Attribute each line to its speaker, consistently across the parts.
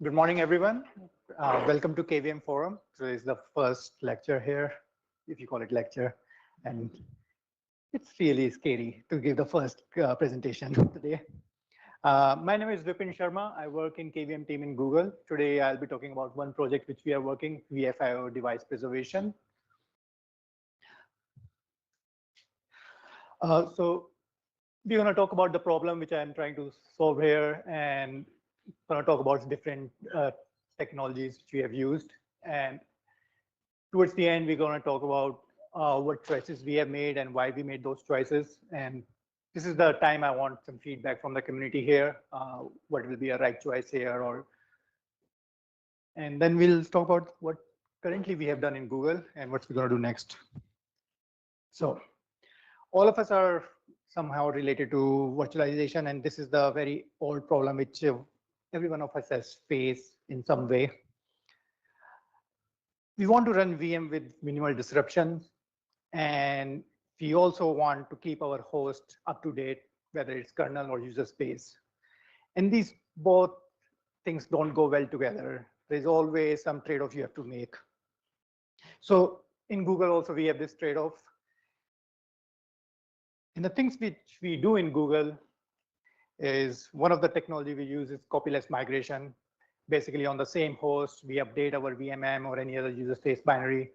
Speaker 1: Good morning, everyone. Welcome to KVM Forum. So it's the first lecture here, if you call it lecture. And it's really scary to give the first presentation today. My name is Vipin Sharma. I work in KVM team in Google. Today, I'll be talking about one project which we are working, VFIO device preservation. So we're going to talk about the problem which I'm trying to solve here, and going to talk about different technologies which we have used. And towards the end, we're going to talk about what choices we have made and why we made those choices. And this is the time I want some feedback from the community here. What will be a right choice here, and then we'll talk about what currently we have done in Google and what we're going to do next. So all of us are somehow related to virtualization, and this is the very old problem which every one of us has faced in some way. We want to run VM with minimal disruption, and we also want to keep our host up to date, whether it's kernel or user space. And these both things don't go well together. There's always some trade-off you have to make. So in Google also, we have this trade-off. And the things which we do in Google is one of the technology we use is copyless migration. Basically, on the same host, we update our VMM or any other user space binary,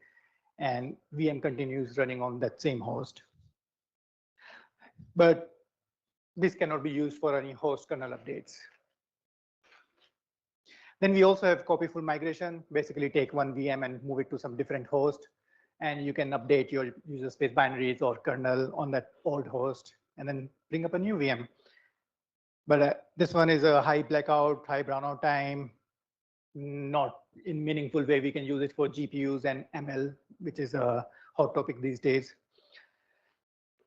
Speaker 1: and VM continues running on that same host. But this cannot be used for any host kernel updates. Then we also have copyful migration. Basically, take one VM and move it to some different host, and you can update your user space binaries or kernel on that old host, and then bring up a new VM. But this one is a high blackout, high brownout time, not in meaningful way. We can use it for GPUs and ML, which is a hot topic these days.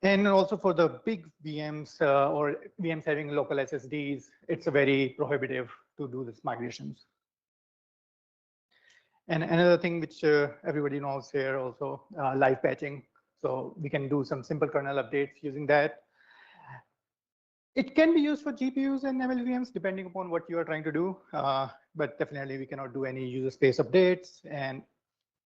Speaker 1: And also for the big VMs or VMs having local SSDs, it's very prohibitive to do these migrations. And another thing which everybody knows here also, live patching. So we can do some simple kernel updates using that. It can be used for GPUs and ML VMs depending upon what you are trying to do, but definitely we cannot do any user space updates, and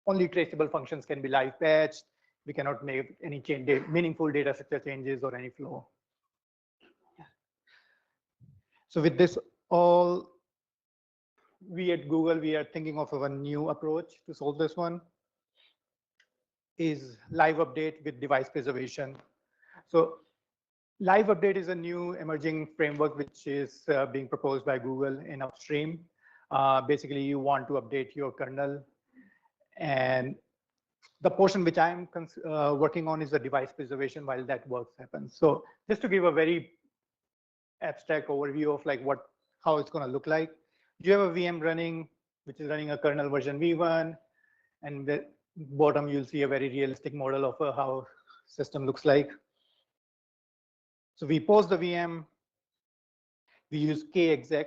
Speaker 1: only traceable functions can be live patched. We cannot make any meaningful data structure changes or any flow. So with this all, we at Google, we are thinking of a new approach to solve this one, is live update with device preservation. So live update is a new emerging framework which is being proposed by Google in upstream. Basically, you want to update your kernel, and the portion which I'm working on is the device preservation while that work happens. So just to give a very abstract overview of like how it's going to look like. You have a VM running, which is running a kernel version v1, and the bottom you'll see a very realistic model of how system looks like. So we pause the VM. We use Kexec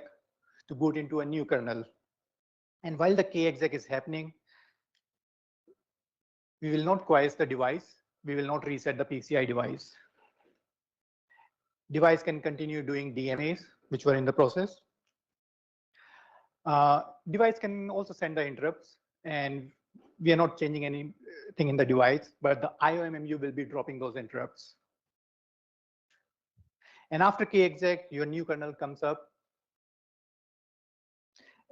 Speaker 1: to boot into a new kernel. And while the Kexec is happening, we will not quiesce the device. We will not reset the PCI device. Device can continue doing DMAs, which were in the process. Device can also send the interrupts, and we are not changing anything in the device, but the IOMMU will be dropping those interrupts. And after Kexec, your new kernel comes up,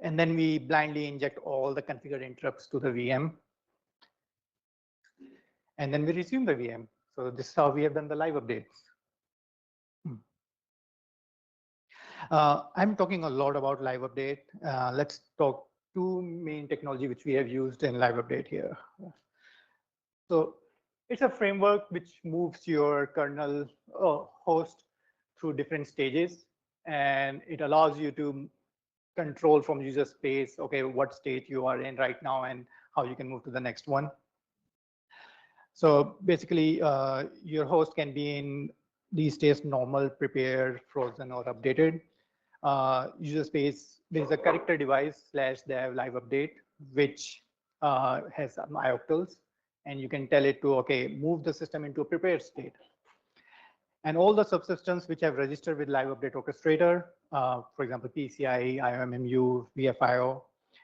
Speaker 1: and then we blindly inject all the configured interrupts to the VM, and then we resume the VM. So this is how we have done the live updates. I'm talking a lot about live update. Let's talk two main technology which we have used in live update here. So it's a framework which moves your kernel host through different stages, and it allows you to control from user space, okay, what state you are in right now and how you can move to the next one. So basically, your host can be in these states: normal, prepared, frozen, or updated. User space, there's a character device /dev live update, which has some ioctls, and you can tell it to, okay, move the system into a prepared state. And all the subsystems which have registered with live update orchestrator, for example, PCI, IOMMU, VFIO,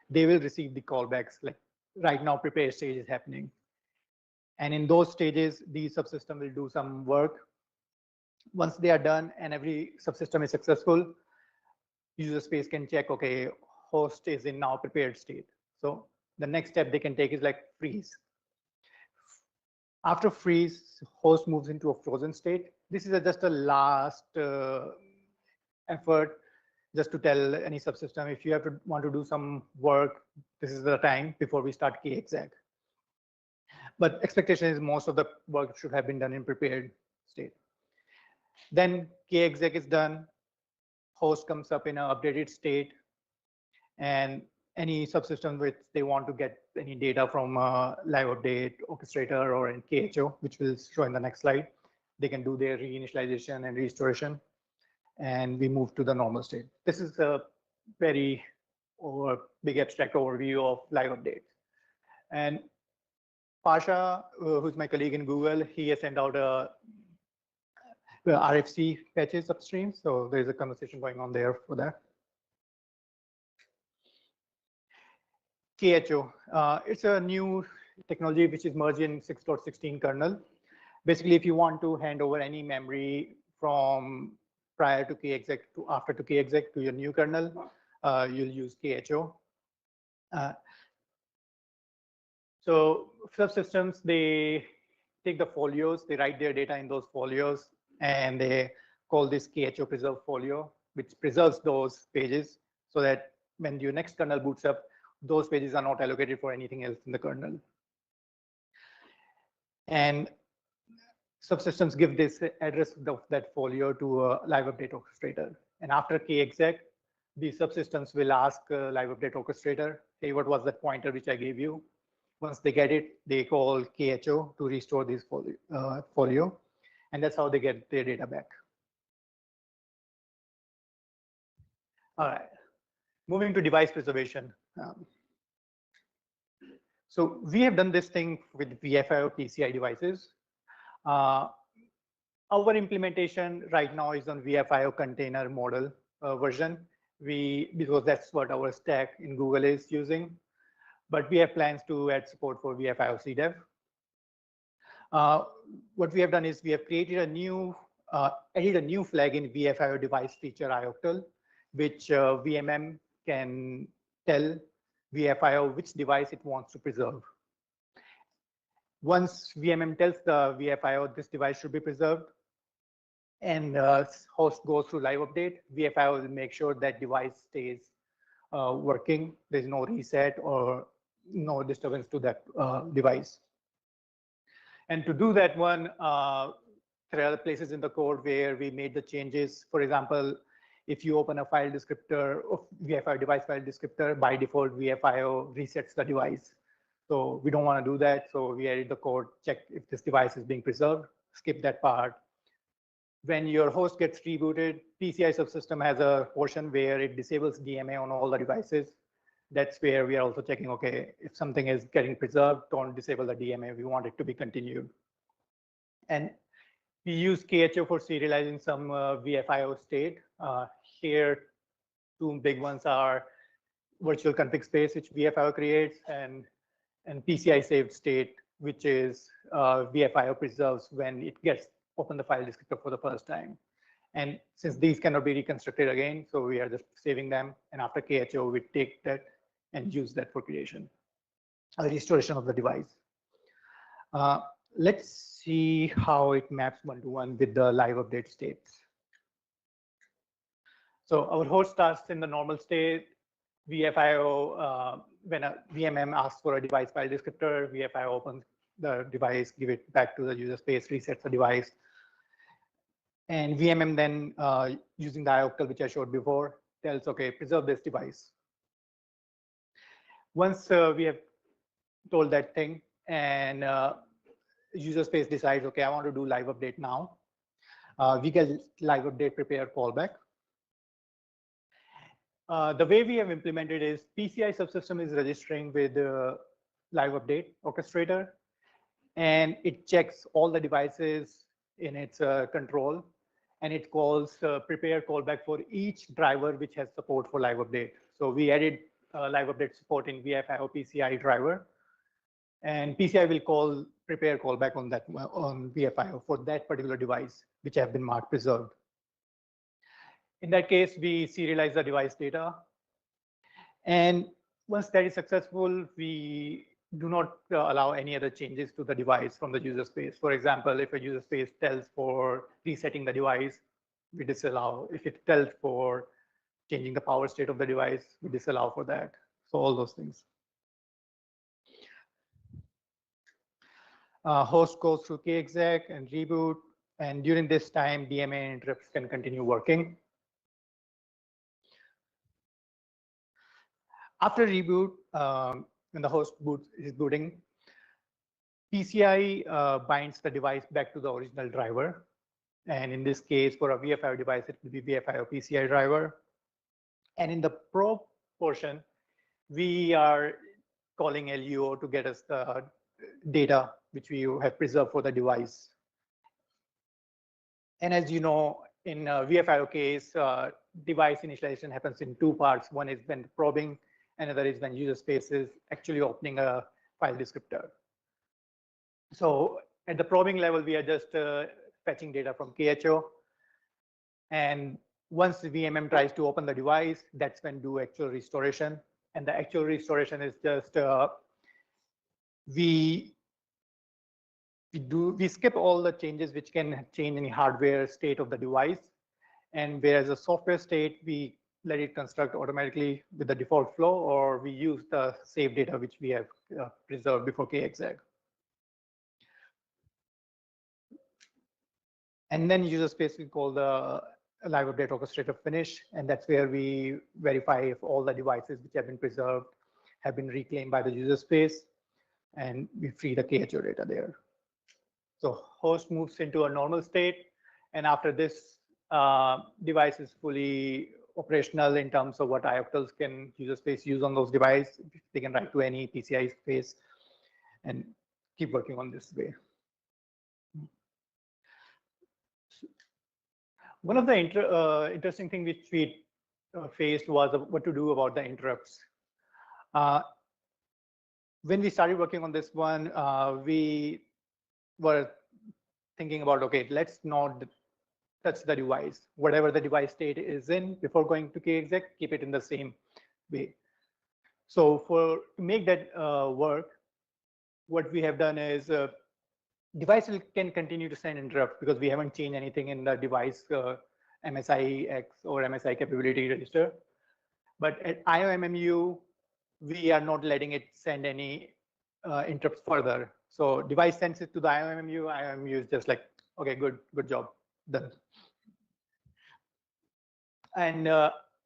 Speaker 1: they will receive the callbacks. Like right now, prepare stage is happening. And in those stages, the subsystem will do some work. Once they are done and every subsystem is successful, user space can check, okay, host is in now prepared state. So the next step they can take is like freeze. After freeze, host moves into a frozen state. This is just a last effort just to tell any subsystem, if you want to do some work, this is the time before we start Kexec. But expectation is most of the work should have been done in prepared state. Then Kexec is done, host comes up in an updated state, and any subsystem which they want to get any data from live update orchestrator or in KHO, which we'll show in the next slide, they can do their reinitialization and restoration, and we move to the normal state. This is a very big abstract overview of live updates. And Pasha, who's my colleague in Google, he has sent out a RFC patches upstream. So there's a conversation going on there for that. KHO, it's a new technology which is merged in 6.16 kernel. Basically, if you want to hand over any memory from prior to Kexec to after to Kexec to your new kernel, you'll use KHO. So subsystems, they take the folios, they write their data in those folios, and they call this KHO preserve folio, which preserves those pages so that when your next kernel boots up, those pages are not allocated for anything else in the kernel. And subsystems give this address of that folio to a live update orchestrator. And after Kexec, the subsystems will ask live update orchestrator, hey, what was that pointer which I gave you? Once they get it, they call KHO to restore this folio. And that's how they get their data back. All right, moving to device preservation. So we have done this thing with VFIO PCI devices. Our implementation right now is on VFIO container model version. Because that's what our stack in Google is using. But we have plans to add support for VFIO CDEV. What we have done is we have created a new, added a new flag in VFIO device feature IOCTL, which VMM can tell VFIO which device it wants to preserve. Once VMM tells the VFIO this device should be preserved, and host goes through live update, VFIO will make sure that device stays working. There's no reset or no disturbance to that device. And to do that one, there are places in the code where we made the changes. For example, if you open a file descriptor of VFIO device file descriptor, by default, VFIO resets the device. So we don't want to do that. So we added the code, check if this device is being preserved, skip that part. When your host gets rebooted, PCI subsystem has a portion where it disables DMA on all the devices. That's where we are also checking, okay, if something is getting preserved, don't disable the DMA. We want it to be continued. And we use KHO for serializing some VFIO state. Here, two big ones are virtual config space, which VFIO creates, and PCI saved state, which is VFIO preserves when it gets open the file descriptor for the first time. And since these cannot be reconstructed again, so we are just saving them. And after KHO, we take that and use that for creation, restoration of the device. Let's see how it maps one-to-one with the live update states. So our host starts in the normal state. VFIO, when a VMM asks for a device file descriptor, VFIO opens the device, give it back to the user space, resets the device. And VMM then, using the IOCTL, which I showed before, tells, okay, preserve this device. Once we have told that thing and user space decides, okay, I want to do live update now, we get live update prepare callback. The way we have implemented is PCI subsystem is registering with live update orchestrator, and it checks all the devices in its control and it calls prepare callback for each driver which has support for live update. So we added live update support in VFIO PCI driver, and PCI will call prepare callback on that on VFIO for that particular device which have been marked preserved. In that case, we serialize the device data, and once that is successful, we do not allow any other changes to the device from the user space. For example, if a user space tells for resetting the device, we disallow. If it tells for changing the power state of the device, we disallow for that. So all those things. Host goes through Kexec and reboot, and during this time, DMA interrupts can continue working. After reboot, when the host is booting, PCI binds the device back to the original driver. And in this case, for a VFIO device, it will be VFIO PCI driver. And in the probe portion, we are calling LUO to get us the data which we have preserved for the device. And as you know, in a VFIO case, device initialization happens in two parts. One is when probing, another is when user space is actually opening a file descriptor. So at the probing level, we are just fetching data from KHO. And once the VMM tries to open the device, that's when do actual restoration. And the actual restoration is just we skip all the changes which can change any hardware state of the device. And whereas a software state, we let it construct automatically with the default flow, or we use the save data which we have preserved before Kexec. And then user space we call the live update orchestrator finish, and that's where we verify if all the devices which have been preserved have been reclaimed by the user space, and we free the KHO data there. So host moves into a normal state, and after this, device is fully operational in terms of what ioctls can user space use on those devices. They can write to any PCI space and keep working on this way. One of the interesting things which we faced was what to do about the interrupts. When we started working on this one, we were thinking about, okay, let's not touch the device. Whatever the device state is in before going to Kexec, keep it in the same way. So to make that work, what we have done is device can continue to send interrupts because we haven't changed anything in the device MSIX or MSI capability register. But at IOMMU, we are not letting it send any interrupts further. So device sends it to the IOMMU. IOMMU is just like, okay, good job, done. And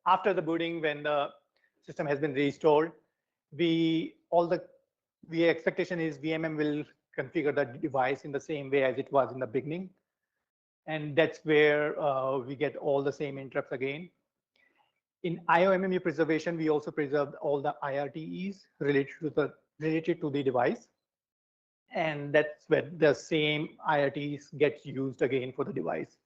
Speaker 1: after the booting, when the system has been restored, the expectation is VMM will configure the device in the same way as it was in the beginning. And that's where we get all the same interrupts again. In IOMMU preservation, we also preserved all the IRTEs related to the device. And that's where the same IRTs get used again for the device.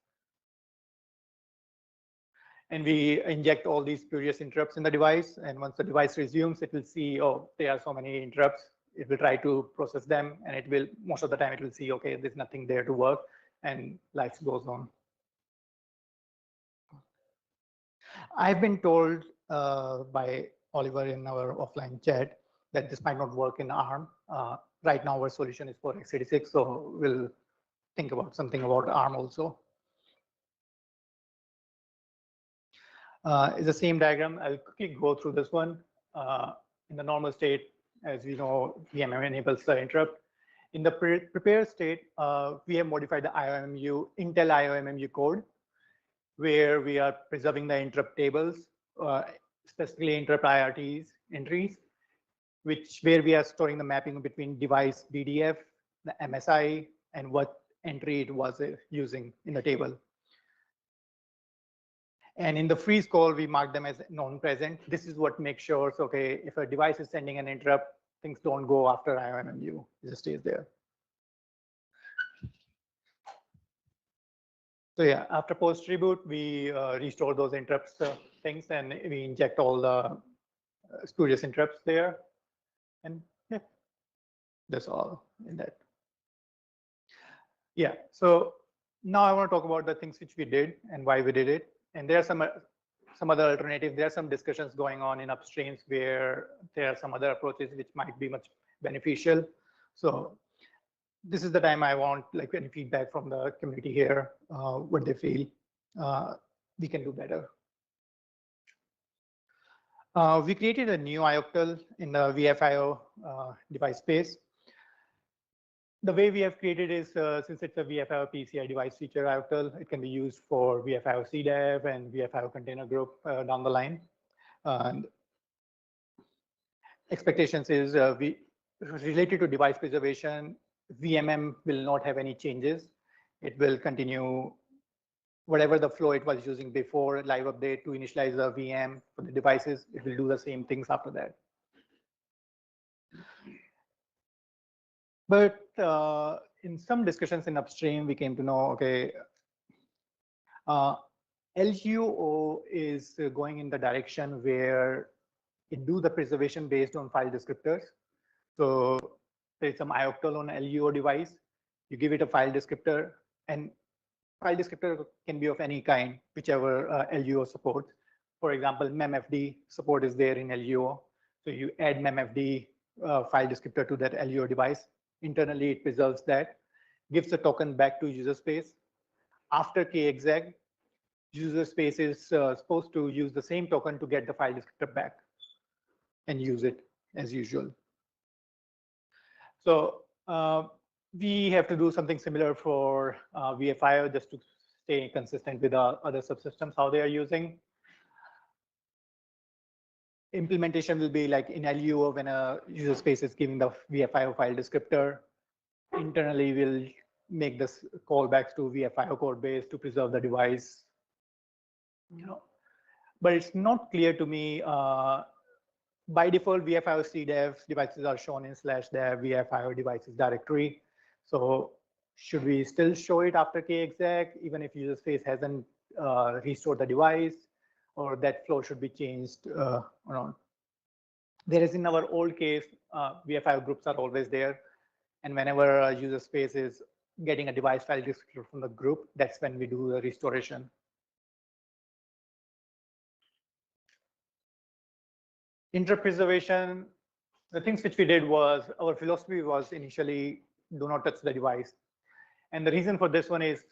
Speaker 1: And we inject all these spurious interrupts in the device. And once the device resumes, it will see, oh, there are so many interrupts. It will try to process them, and it will, most of the time, it will see, okay, there's nothing there to work, and life goes on. I've been told by Oliver in our offline chat that this might not work in ARM. Right now, our solution is for x86, so we'll think about something about ARM also. It's the same diagram. I'll quickly go through this one. In the normal state, as we know, VMM enables the interrupt. In the prepare state, we have modified the IOMMU, Intel IOMMU code, where we are preserving the interrupt tables, specifically interrupt IRTs entries, where we are storing the mapping between device BDF, the MSI, and what entry it was using in the table. And in the freeze call, we mark them as non-present. This is what makes sure, so, okay, if a device is sending an interrupt, things don't go after IOMMU, it just stays there. So yeah, after post reboot, we restore those interrupts things, and we inject all the spurious interrupts there. And yeah, that's all in that. Yeah, so now I want to talk about the things which we did and why we did it. And there are some other alternatives. There are some discussions going on in upstreams where there are some other approaches which might be much beneficial. So this is the time I want like any feedback from the community here, what they feel we can do better. We created a new ioctl in the VFIO device space. The way we have created is, since it's a VFIO PCI device feature ioctl, it can be used for VFIO CDEV and VFIO container group down the line. And expectations is related to device preservation, VMM will not have any changes. It will continue whatever the flow it was using before live update to initialize the VM for the devices. It will do the same things after that. But in some discussions in upstream, we came to know, okay, LUO is going in the direction where it do the preservation based on file descriptors. So there's some ioctl on LUO device. You give it a file descriptor, and file descriptor can be of any kind, whichever LUO supports. For example, memfd support is there in LUO. So you add memfd file descriptor to that LUO device. Internally, it preserves that, gives the token back to user space. After kexec, user space is supposed to use the same token to get the file descriptor back and use it as usual. So we have to do something similar for VFIO just to stay consistent with our other subsystems, how they are using. Implementation will be like in LUO when a user space is giving the VFIO file descriptor. Internally, we'll make this callbacks to VFIO code base to preserve the device. You know, but it's not clear to me. By default, VFIO CDEV devices are shown in /dev VFIO devices directory. So should we still show it after kexec, even if user space hasn't restored the device, or that flow should be changed around? Whereas in our old case, VFIO groups are always there. And whenever a user space is getting a device file descriptor from the group, that's when we do the restoration. Interrupt preservation, the things which we did was, our philosophy was initially do not touch the device. And the reason for this one is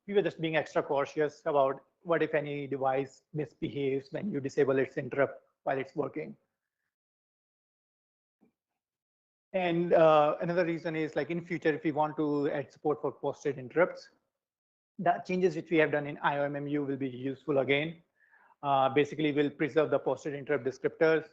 Speaker 1: we were just being extra cautious about what if any device misbehaves when you disable its interrupt while it's working. And another reason is like in future, if we want to add support for posted interrupts, the changes which we have done in IOMMU will be useful again. Basically, we'll preserve the posted interrupt descriptors.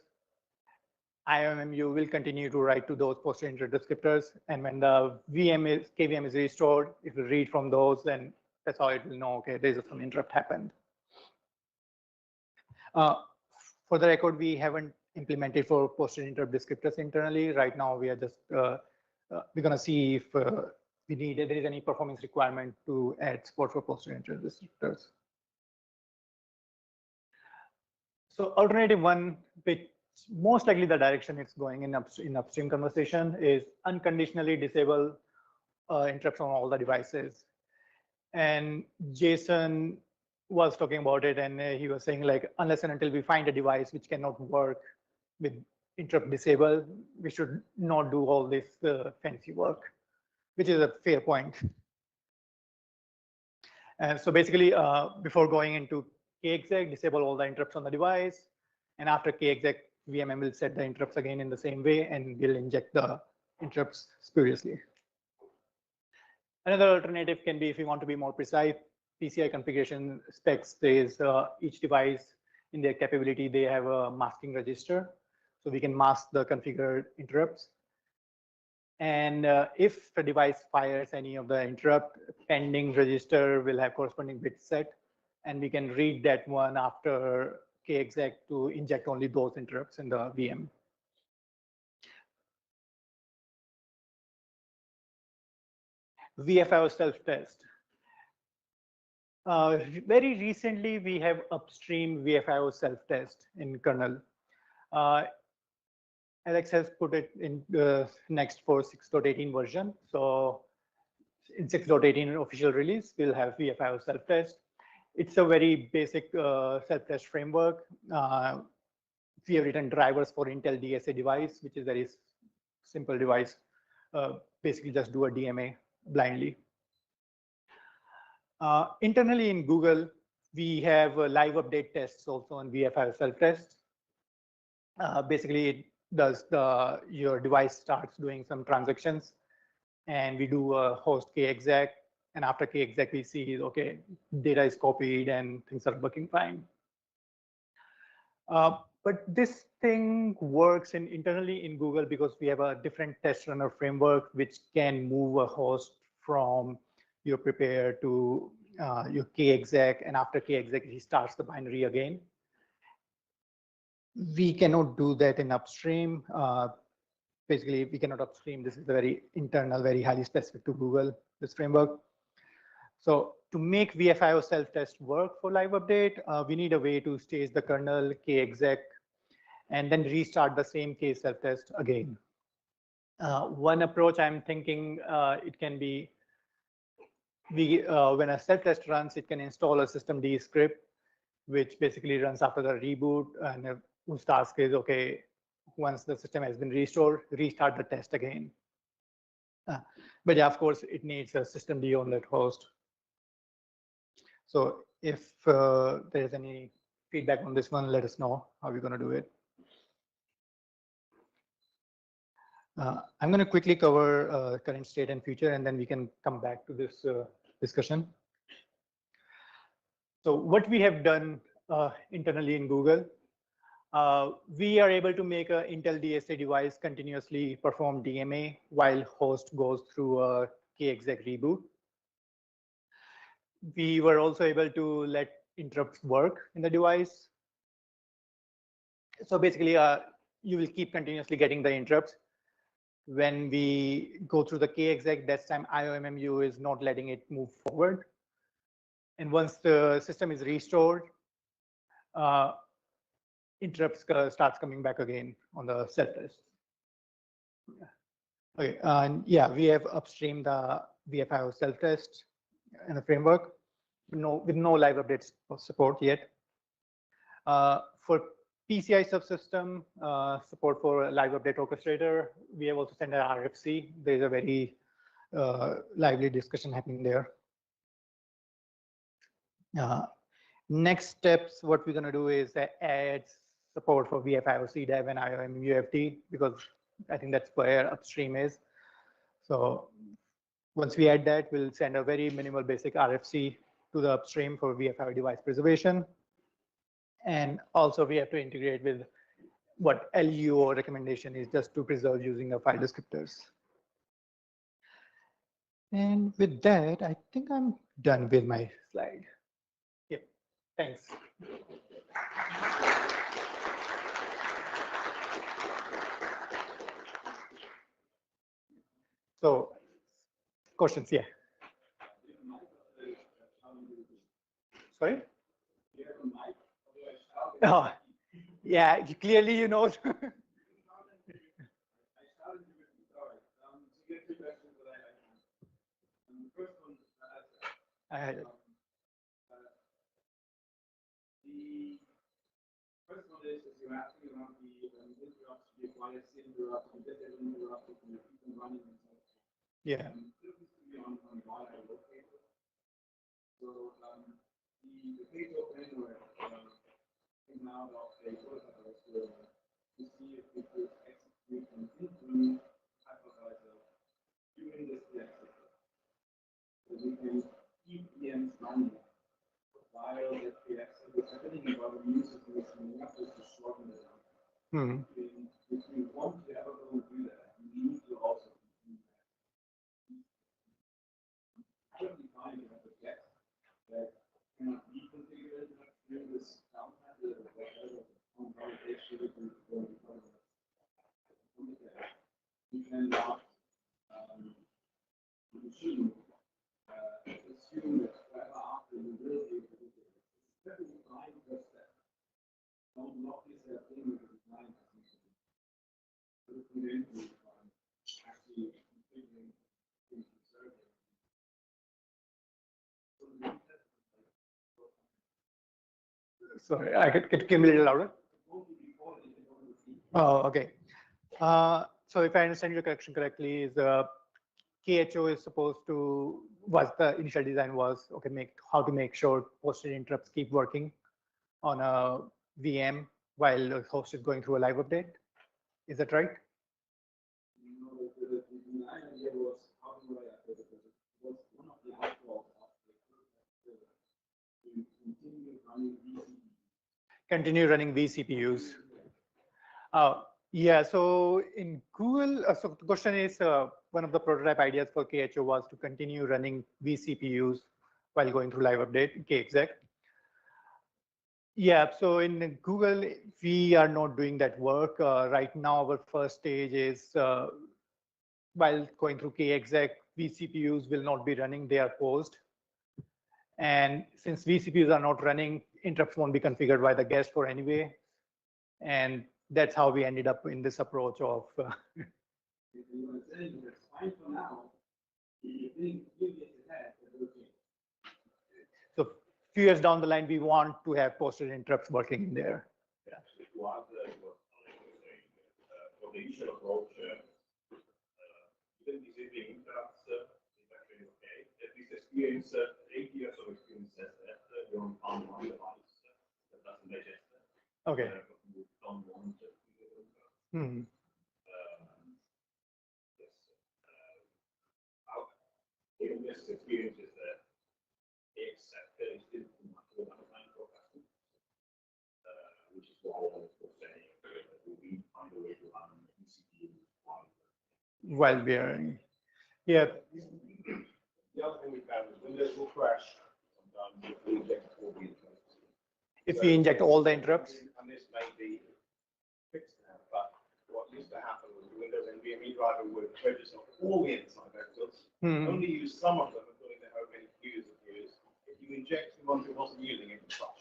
Speaker 1: IOMMU will continue to write to those posted interrupt descriptors. And when the KVM is restored, it will read from those, and that's how it will know, okay, there's some interrupt happened. For the record, we haven't implemented for posted interrupt descriptors internally. Right now, we are just, we're gonna see if we need, there is any performance requirement to add support for posted interrupt descriptors. So alternative one, which most likely the direction it's going in upstream conversation, is unconditionally disable interrupts on all the devices. And Jason was talking about it, and he was saying like, unless and until we find a device which cannot work with interrupt disable, we should not do all this fancy work, which is a fair point. And so basically, before going into kexec, disable all the interrupts on the device. And after kexec, VMM will set the interrupts again in the same way, and will inject the interrupts spuriously. Another alternative can be, if you want to be more precise, PCI configuration specs says each device in their capability, they have a masking register. So we can mask the configured interrupts. And if the device fires any of the interrupt, pending register will have corresponding bit set, and we can read that one after kexec to inject only those interrupts in the VM. VFIO self-test. Very recently, we have upstream VFIO self-test in kernel. Alex has put it in the next for 6.18 version. So in 6.18 official release, we'll have VFIO self-test. It's a very basic self-test framework. We have written drivers for Intel DSA device, which is very simple device. Basically, just do a DMA blindly. Internally in Google, we have live update tests also on VFIO self-test. Basically, it does your device starts doing some transactions, and we do a host kexec, and after kexec, we see, okay, data is copied and things are working fine. But this thing works internally in Google because we have a different test runner framework which can move a host from your prepare to your kexec, and after kexec, he starts the binary again. We cannot do that in upstream. Basically, we cannot upstream. This is very internal, very highly specific to Google, this framework. So to make VFIO self-test work for live update, we need a way to stage the kernel, kexec, and then restart the same case self-test again. One approach I'm thinking it can be, when a self-test runs, it can install a systemd script, which basically runs after the reboot, and whose task is, okay, once the system has been restored, restart the test again. But yeah, of course, it needs a systemd on that host. So if there's any feedback on this one, let us know how we're going to do it. I'm going to quickly cover current state and future, and then we can come back to this discussion. So what we have done internally in Google, we are able to make an Intel DSA device continuously perform DMA while host goes through a kexec reboot. We were also able to let interrupts work in the device. So basically, you will keep continuously getting the interrupts. When we go through the kexec, that time IOMMU is not letting it move forward. And once the system is restored, interrupts starts coming back again on the self-test. Okay, and yeah, we have upstream the VFIO self-test in the framework, with no live updates support yet. For PCI subsystem support for live update orchestrator, we have also sent an RFC. There's a very lively discussion happening there. Next steps, what we're going to do is add support for VFIO CDEV and IOMMU because I think that's where upstream is. So once we add that, we'll send a very minimal basic RFC to the upstream for VFIO device preservation. And also we have to integrate with what LUO recommendation is, just to preserve using the file descriptors. And with that, I think I'm done with my slide. Yep, thanks. So, questions, yeah. Sorry? Oh, yeah, clearly you know. I had it.
Speaker 2: The first one is you're asking about the interrupts, the YFC interrupt, the data interrupt, and the people running and so on.
Speaker 1: Yeah.
Speaker 2: This is to be on why I locate it. So the page open anywhere came out of a protocol to see if we could execute an include hypervisor during this execute. So we can keep VMs running while the PX is happening, while the user is to shorten it down. If you want to ever go do that, you need to also do that. Currently, fine, you have a get that cannot be configured during this downtime, whatever on validation you can go and you can not you shouldn't assume that after you build
Speaker 1: Sorry, can be a little louder. Oh, okay. So if I understand your correction correctly, is KHO is supposed to, was the initial design was, okay, how to make sure posted interrupts keep working on a VM while the host is going through a live update. Is that right?
Speaker 2: The idea was how do I update it? Was one of the outlaws to continue running VCPUs.
Speaker 1: Continue running vCPUs. Yeah, so in Google, so the question is, one of the prototype ideas for KHO was to continue running vCPUs while going through live update, Kexec. Yeah, so in Google, we are not doing that work. Right now, our first stage is while going through Kexec, vCPUs will not be running, they are paused. And since vCPUs are not running, interrupts won't be configured by the guest for anyway. And that's how we ended up in this approach of. So a few years down the line, we want to have posted interrupts working in there. Yeah.
Speaker 3: For the usual approach, even disabling interrupts is actually okay. At least experience, 8 years of experience says that you don't find one device that doesn't digest that.
Speaker 1: Okay.
Speaker 3: You don't want to.
Speaker 1: Mm-hmm.
Speaker 3: Yes. Our this experience is that except that it's still too much of a time forecasting, which is why I was saying we find a way to run ECP
Speaker 1: While we are, yeah.
Speaker 3: The other thing we found is Windows will crash sometimes if we inject all the interrupts.
Speaker 1: If we inject all the interrupts.
Speaker 3: And this may be fixed now, but what used to happen was the Windows NVMe driver would register all the inside vectors, only use some of them according to how many queues it used. If you inject the ones it wasn't using, it would crash.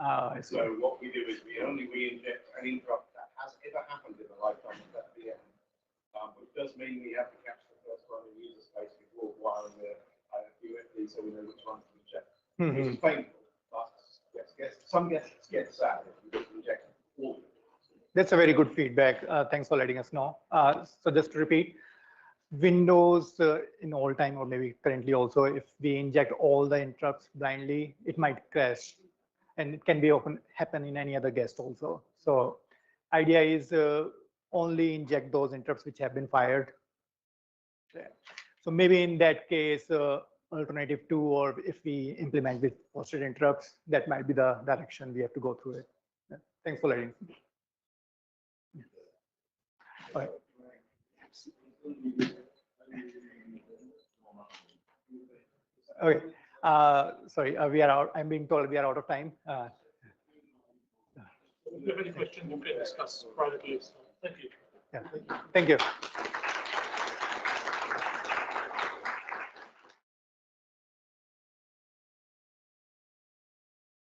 Speaker 1: I see.
Speaker 3: So what we do is we only re-inject an interrupt that has ever happened in the lifetime of that VM. Which does mean we have to catch the first one in user space before wiring the UFD so we know which ones to inject. Which is painful, but some guests get sad if you just inject all of them.
Speaker 1: That's a very good feedback. Thanks for letting us know. So just to repeat, Windows in all time, or maybe currently also, if we inject all the interrupts blindly, it might crash. And it can be happen in any other guest also. So idea is only inject those interrupts which have been fired. So maybe in that case, alternative 2, or if we implement with posted interrupts, that might be the direction we have to go through it. Yeah. Thanks for letting me. All right. Okay. Sorry, we are out. I'm being told we are out of time.
Speaker 4: If you have any questions, you can discuss privately. Thank you.
Speaker 1: Yeah. Thank you.